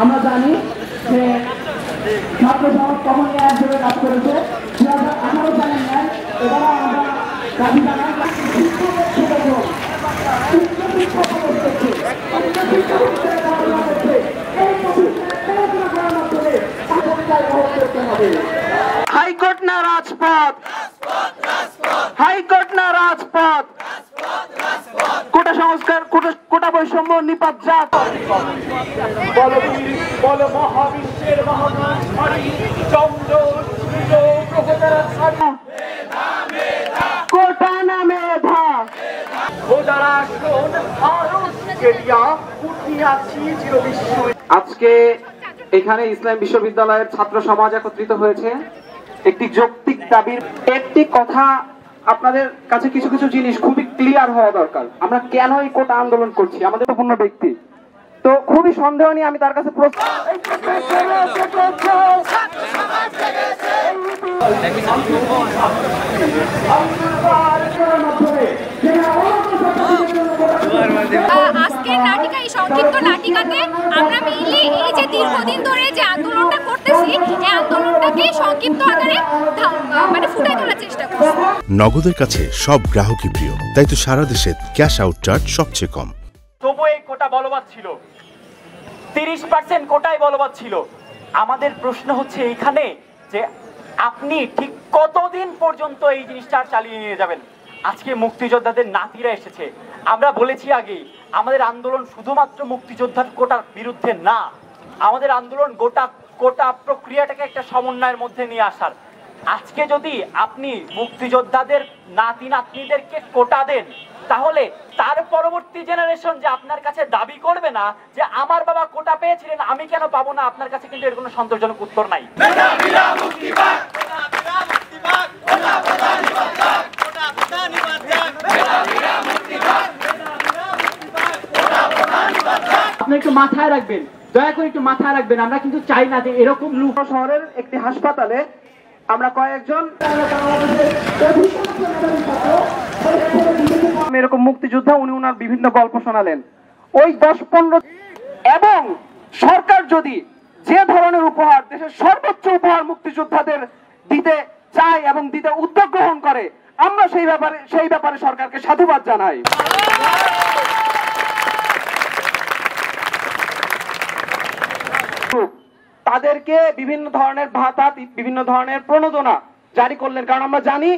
আমরা জানি যে ছাত্র সমাজ কমন ন্যায় হিসেবে কাজ করেছে 2018 সালের ন্যায়। এবারও আমরা দাবি জানাই হাইকোর্ট না রাজপথ, হাইকোর্ট না রাজপথ, কোটা সংস্কার, কোটা বৈষম্য নিপাত যাক। মহাবিশ্বের মহান চন্দ্র কোটা না মেধা, আজকে এখানে ইসলাম বিশ্ববিদ্যালয়ের ছাত্র সমাজ একত্রিত হয়েছে একটি যৌক্তিক দাবির। একটি কথা আপনাদের কাছে কিছু কিছু জিনিস খুবই ক্লিয়ার হওয়া দরকার। আমরা কেন এই কোটা আন্দোলন করছি, আমাদের পূর্ণ ব্যক্তি তো খুবই সন্দেহ নিয়ে আমি তার কাছে আজকের নাটিকা, এই সংক্ষিপ্ত নাটিকাতে আমরা মিলে এই যে দীর্ঘদিন ধরে যে আন্দোলনটা করতেছি, এই আন্দোলনটাকে সংক্ষিপ্ত আকারে মানে ফুটাই তোলার চেষ্টা করছি। নগদের কাছে সব গ্রাহকই প্রিয়, তাই তো সারা দেশে ক্যাশ আউট চার্জ সবচেয়ে কম। তবু এই কোটা বলবৎ ছিল, 30% কোটাই বলবৎ ছিল। আমাদের প্রশ্ন হচ্ছে এইখানে যে আপনি ঠিক কতদিন পর্যন্ত এই জিনিসটা চালিয়ে নিয়ে যাবেন? আজকে মুক্তিযোদ্ধাদের নাতিরা এসেছে, আমরা বলেছি আগেই আমাদের আন্দোলন শুধুমাত্র মুক্তিযোদ্ধার কোটার বিরুদ্ধে না, আমাদের আন্দোলন কোটা প্রক্রিয়াটাকে একটা সমন্বয়ের মধ্যে নিয়ে আসার। আজকে যদি আপনি মুক্তিযোদ্ধাদের নাতি নাতনিদেরকে কোটা দেন, তাহলে তার পরবর্তী জেনারেশন যে আপনার কাছে দাবি করবে না যে আমার বাবা কোটা পেয়েছিলেন আমি কেন পাবো না, আপনার কাছে কিন্তু এর কোনো সন্তোষজনক উত্তর নাই। আপনি একটু মাথায় রাখবেন, দয়া করে একটু মাথায় রাখবেন, আমরা কিন্তু চাই না যে এরকম লুট। শহরের একটি হাসপাতালে আমরা কয়েকজন এরকম মুক্তিযোদ্ধা, উনি ওনার বিভিন্ন গল্প শোনালেন। ওই 10-15 এবং সরকার যদি যে ধরনের উপহার, দেশের সর্বোচ্চ উপহার মুক্তিযোদ্ধাদের দিতে চায় এবং দিতে উদ্যোগ গ্রহণ করে, আমরা সেই ব্যাপারে সরকারকে সাধুবাদ জানাই। তাদেরকে বিভিন্ন ধরনের ভাতা, বিভিন্ন ধরনের প্রণোদনা জারি করলেন, কারণ আমরা জানি